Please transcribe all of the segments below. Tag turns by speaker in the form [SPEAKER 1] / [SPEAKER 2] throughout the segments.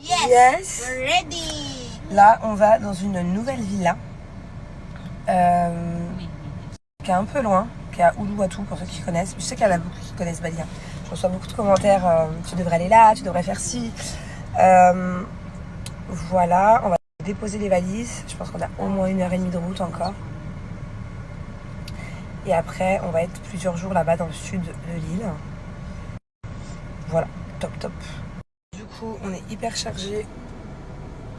[SPEAKER 1] Yes,
[SPEAKER 2] we're ready.
[SPEAKER 1] Là, on va dans une nouvelle villa qui est un peu loin, qui est à Uluwatu pour ceux qui connaissent. Je sais qu'il y en a beaucoup qui connaissent Bali. Je reçois beaucoup de commentaires. Tu devrais aller là, tu devrais faire ci. Voilà, on va déposer les valises. Je pense qu'on a au moins 1h30 de route encore. Et après, on va être plusieurs jours là-bas dans le sud de l'île. Voilà, top top. Du coup, on est hyper chargé.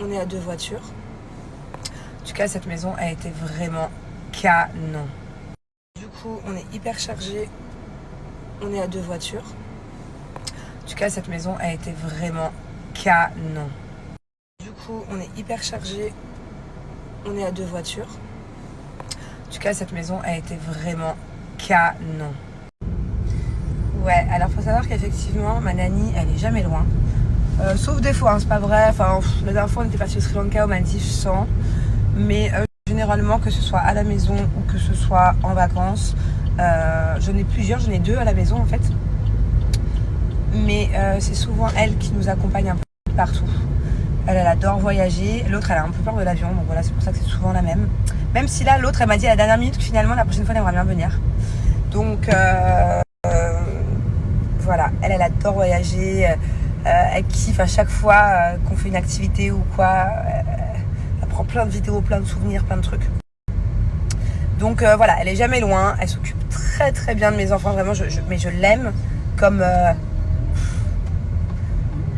[SPEAKER 1] On est à 2 voitures. En tout cas, cette maison a été vraiment canon. Du coup, on est hyper chargé. On est à 2 voitures. En tout cas, cette maison a été vraiment canon. Du coup, on est hyper chargé. On est à 2 voitures. En tout cas, cette maison a été vraiment canon. Ouais, alors faut savoir qu'effectivement, ma nanny, elle est jamais loin. Sauf des fois, hein, c'est pas vrai. Enfin, la dernière fois, on était parti au Sri Lanka, aux Maldives, sans. Mais généralement, que ce soit à la maison ou que ce soit en vacances, j'en ai plusieurs, j'en ai 2 à la maison en fait. Mais c'est souvent elle qui nous accompagne un peu partout. Elle adore voyager. L'autre, elle a un peu peur de l'avion. Donc voilà, c'est pour ça que c'est souvent la même. Même si là, l'autre, elle m'a dit à la dernière minute que finalement, la prochaine fois, elle aimerait bien venir. Donc voilà, elle adore voyager. Elle kiffe à chaque fois qu'on fait une activité ou quoi. Elle prend plein de vidéos, plein de souvenirs, plein de trucs. Donc voilà, elle est jamais loin. Elle s'occupe très très bien de mes enfants. Vraiment, mais je l'aime comme...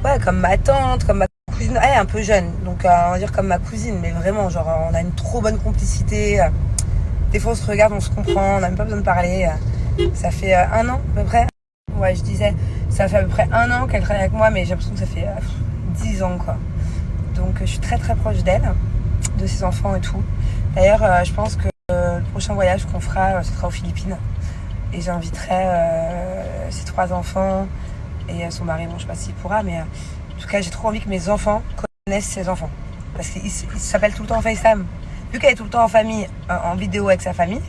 [SPEAKER 1] ouais, comme ma tante, comme ma cousine. Elle est un peu jeune, donc on va dire comme ma cousine, mais vraiment, genre, on a une trop bonne complicité. Des fois, on se regarde, on se comprend, on n'a même pas besoin de parler. Ça fait 1 an à peu près. Ouais, je disais, ça fait à peu près 1 an qu'elle travaille avec moi, mais j'ai l'impression que ça fait 10 ans, quoi. Donc, je suis très très proche d'elle, de ses enfants et tout. D'ailleurs, je pense que le prochain voyage qu'on fera, ce sera aux Philippines. Et j'inviterai ses 3 enfants et son mari. Bon, je sais pas s'il pourra, mais en tout cas, j'ai trop envie que mes enfants connaissent ses enfants. Parce qu'ils s'appellent tout le temps en FaceTime. Vu qu'elle est tout le temps en famille, en vidéo avec sa famille,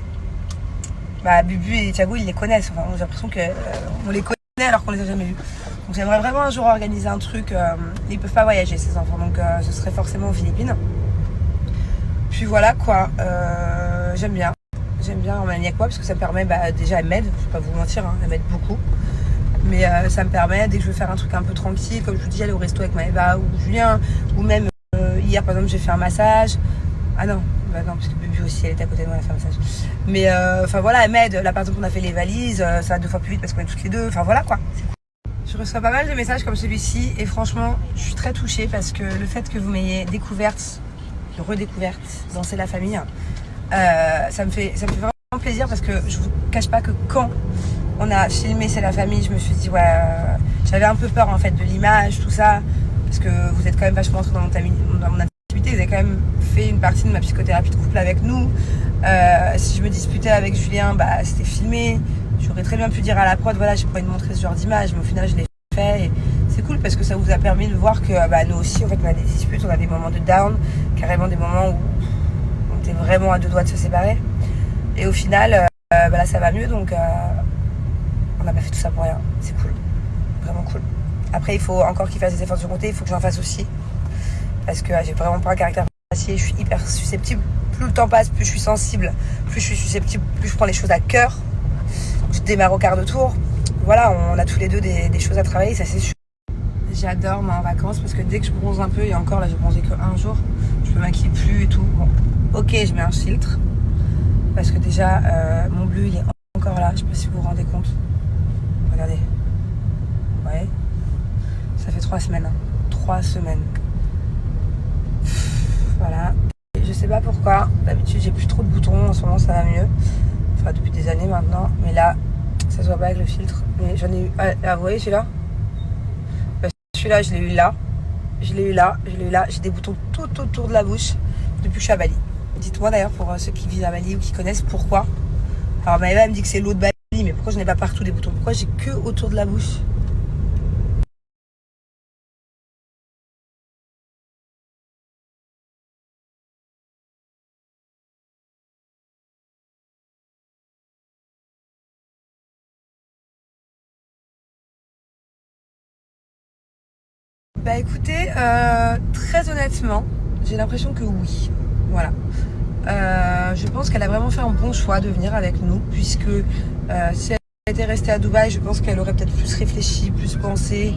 [SPEAKER 1] bah, Bubu et Thiago, ils les connaissent. Enfin, j'ai l'impression qu'on les connaît alors qu'on les a jamais vus. Donc j'aimerais vraiment un jour organiser un truc. Ils peuvent pas voyager, ces enfants, donc ce serait forcément aux Philippines. Puis voilà quoi, j'aime bien. J'aime bien en maniaque parce que ça me permet, bah, déjà elle m'aide, je vais pas vous mentir, hein, elle m'aide beaucoup. Mais ça me permet, dès que je veux faire un truc un peu tranquille, comme je vous dis, aller au resto avec Maëva ou Julien, ou même hier par exemple j'ai fait un massage. Ah non, bah non, parce que Bubu aussi elle était à côté de moi, elle a fait un massage. Mais enfin voilà, elle m'aide. Là par exemple on a fait les valises, ça va 2 fois plus vite parce qu'on est toutes les deux, enfin voilà quoi. Je reçois pas mal de messages comme celui-ci et franchement je suis très touchée parce que le fait que vous m'ayez découverte, redécouverte dans C'est la famille, ça me fait vraiment plaisir parce que je vous cache pas que quand on a filmé C'est la famille, je me suis dit ouais, j'avais un peu peur en fait de l'image, tout ça, parce que vous êtes quand même vachement entrés dans mon intimité, vous avez quand même fait une partie de ma psychothérapie de couple avec nous. Si je me disputais avec Julien, bah c'était filmé. J'aurais très bien pu dire à la prod, voilà, j'ai pas envie de montrer ce genre d'image, mais au final je l'ai fait. Et c'est cool parce que ça vous a permis de voir que bah, nous aussi, en fait, on a des disputes, on a des moments de down, carrément des moments où on était vraiment à 2 doigts de se séparer. Et au final, bah, là ça va mieux, donc on n'a pas fait tout ça pour rien. C'est cool, vraiment cool. Après, il faut encore qu'il fasse des efforts de son côté, il faut que j'en fasse aussi. Parce que j'ai vraiment pas un caractère facile, je suis hyper susceptible. Plus le temps passe, plus je suis sensible, plus je suis susceptible, plus je prends les choses à cœur. Je démarre au quart de tour. Voilà, on a tous les deux des choses à travailler, ça c'est sûr. J'adore moi en vacances parce que dès que je bronze un peu, et encore là je bronzais que 1 jour, je me maquille plus et tout. Bon, ok, je mets un filtre parce que déjà mon bleu il est encore là, je sais pas si vous vous rendez compte. Regardez. Ouais. Ça fait 3 semaines. 3 semaines. Voilà. Je sais pas pourquoi. D'habitude, j'ai plus trop de boutons. En ce moment, ça va mieux. Enfin, depuis des années maintenant. Mais là, ça se voit pas avec le filtre. Mais j'en ai eu. Ah, vous voyez celui-là? Celui-là, je l'ai eu là. Je l'ai eu là. Je l'ai eu là. J'ai des boutons tout autour de la bouche depuis que je suis à Bali. Dites-moi d'ailleurs, pour ceux qui vivent à Bali ou qui connaissent, pourquoi. Alors, Maëva me dit que c'est l'eau de Bali. Mais pourquoi je n'ai pas partout des boutons? Pourquoi j'ai que autour de la bouche? Bah écoutez, très honnêtement, j'ai l'impression que oui. Voilà. Je pense qu'elle a vraiment fait un bon choix de venir avec nous, puisque si elle était restée à Dubaï, je pense qu'elle aurait peut-être plus réfléchi, plus pensé.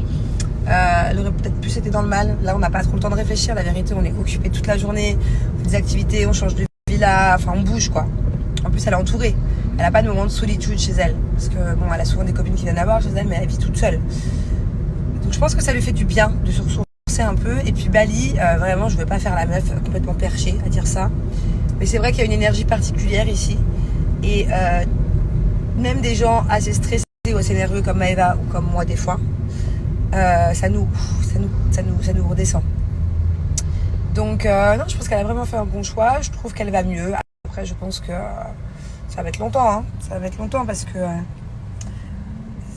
[SPEAKER 1] Elle aurait peut-être plus été dans le mal. Là, on n'a pas trop le temps de réfléchir. La vérité, on est occupé toute la journée. On fait des activités, on change de villa. Enfin, on bouge, quoi. En plus, elle est entourée. Elle n'a pas de moment de solitude chez elle. Parce que, bon, elle a souvent des copines qui viennent la voir chez elle, mais elle vit toute seule. Donc, je pense que ça lui fait du bien de se ressourcer un peu. Et puis, Bali, vraiment, je ne veux pas faire la meuf complètement perchée à dire ça. Mais c'est vrai qu'il y a une énergie particulière ici. Et même des gens assez stressés ou assez nerveux comme Maëva ou comme moi, des fois, ça nous redescend. Donc non, je pense qu'elle a vraiment fait un bon choix. Je trouve qu'elle va mieux. Après, je pense que ça va être longtemps, hein. Ça va être longtemps parce que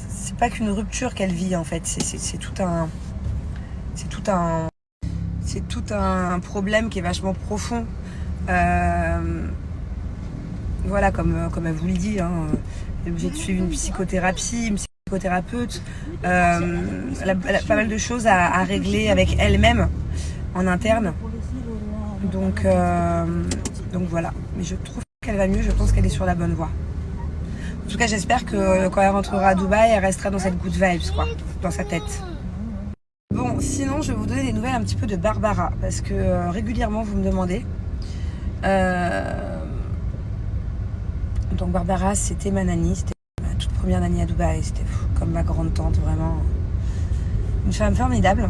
[SPEAKER 1] c'est pas qu'une rupture qu'elle vit en fait. C'est tout un problème qui est vachement profond. Voilà, comme elle vous le dit, hein, elle est obligée de suivre une psychothérapie, une psychothérapeute. Elle a pas mal de choses à régler avec elle-même en interne. Donc voilà. Mais je trouve qu'elle va mieux, je pense qu'elle est sur la bonne voie. En tout cas, j'espère que quand elle rentrera à Dubaï, elle restera dans cette good vibes, quoi, dans sa tête. Bon, sinon, je vais vous donner des nouvelles un petit peu de Barbara, parce que régulièrement, vous me demandez. Donc Barbara, c'était ma nanny, c'était ma toute première nanny à Dubaï, c'était comme ma grande tante, vraiment une femme formidable.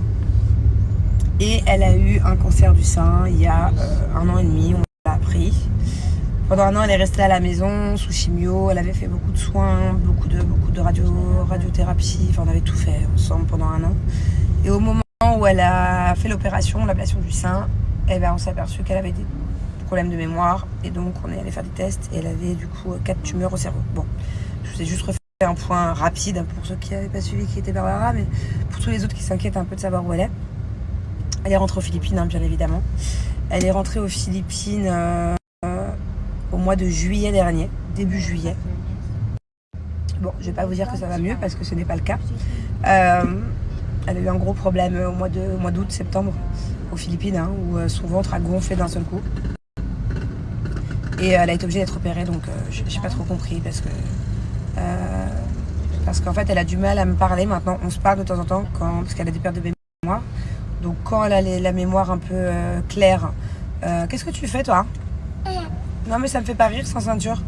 [SPEAKER 1] Et elle a eu un cancer du sein il y a 1 an et demi, on l'a appris. Pendant 1 an, elle est restée à la maison sous chimio, elle avait fait beaucoup de soins, beaucoup de radiothérapie, enfin on avait tout fait ensemble pendant 1 an. Et au moment où elle a fait l'opération, l'ablation du sein, eh ben, on s'est aperçu qu'elle avait des problèmes de mémoire et donc on est allé faire des tests et elle avait du coup 4 tumeurs au cerveau. Bon, je vous ai juste refait un point rapide pour ceux qui n'avaient pas suivi qui était Barbara, mais pour tous les autres qui s'inquiètent un peu de savoir où elle est. Elle est rentrée aux Philippines, hein, bien évidemment. Elle est rentrée aux Philippines au mois de juillet dernier, début juillet. Bon, je vais pas vous dire que ça va mieux parce que ce n'est pas le cas. Elle a eu un gros problème au mois d'août, septembre aux Philippines, hein, où son ventre a gonflé d'un seul coup. Et elle a été obligée d'être opérée, donc j'ai pas trop compris parce qu'en fait elle a du mal à me parler maintenant. On se parle de temps en temps parce qu'elle a des pertes de mémoire. Donc quand elle a la mémoire un peu claire, qu'est-ce que tu fais toi? Non mais ça me fait pas rire sans ceinture.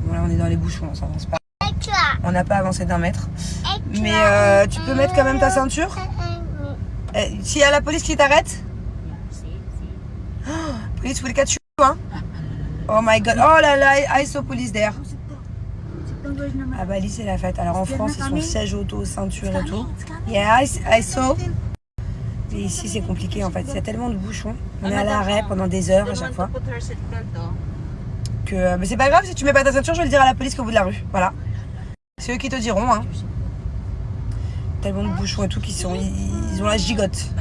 [SPEAKER 1] Voilà, on est dans les bouchons, on s'avance pas. On n'a pas avancé d'1 mètre. Mais tu peux mettre quand même ta ceinture? S'il y a la police qui t'arrête? Police will catch you, hein? Oh my god, oh là là, I saw police there. Ah Bali c'est la fête. Alors en France ils sont siège auto, ceinture et tout. Yeah, I saw. Et ici c'est compliqué en fait, il y a tellement de bouchons. On est à l'arrêt pendant des heures à chaque fois. Que mais c'est pas grave, si tu mets pas ta ceinture, je vais le dire à la police qu'au bout de la rue. Voilà. C'est eux qui te diront, hein. Tellement de bouchons et tout ils ont la gigote.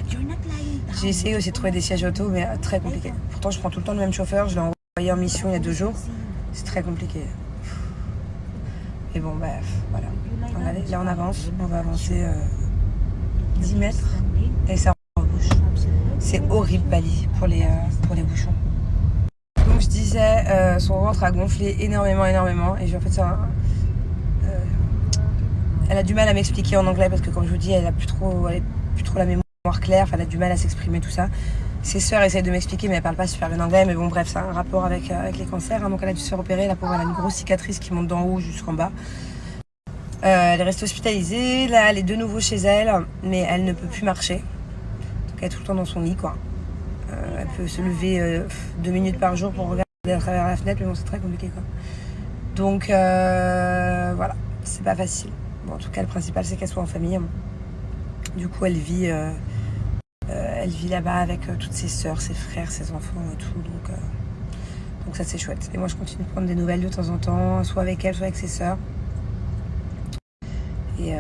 [SPEAKER 1] J'ai essayé aussi de trouver des sièges auto, mais très compliqué. Pourtant je prends tout le temps le même chauffeur, je l'ai envoyé en mission il y a 2 jours. C'est très compliqué. Et bon bref, voilà. Allez, là on avance, on va avancer 10 mètres et ça rebouche. C'est horrible Bali pour les bouchons. Donc je disais, son ventre a gonflé énormément et en fait ça... elle a du mal à m'expliquer en anglais parce que comme je vous dis, elle est plus trop la mémoire claire, enfin, elle a du mal à s'exprimer tout ça. Ses sœurs essayent de m'expliquer mais elle parle pas super bien anglais, mais bon bref, ça a un rapport avec les cancers, hein. Donc elle a dû se faire opérer, la pauvre elle a une grosse cicatrice qui monte d'en haut jusqu'en bas. Elle est restée hospitalisée, là elle est de nouveau chez elle, mais elle ne peut plus marcher. Donc elle est tout le temps dans son lit quoi. Elle peut se lever 2 minutes par jour pour regarder à travers la fenêtre, mais bon c'est très compliqué quoi. Donc voilà, c'est pas facile. Bon, en tout cas le principal c'est qu'elle soit en famille. Du coup elle vit là-bas avec toutes ses sœurs, ses frères, ses enfants et tout, donc ça c'est chouette. Et moi je continue de prendre des nouvelles de temps en temps, soit avec elle, soit avec ses sœurs. Et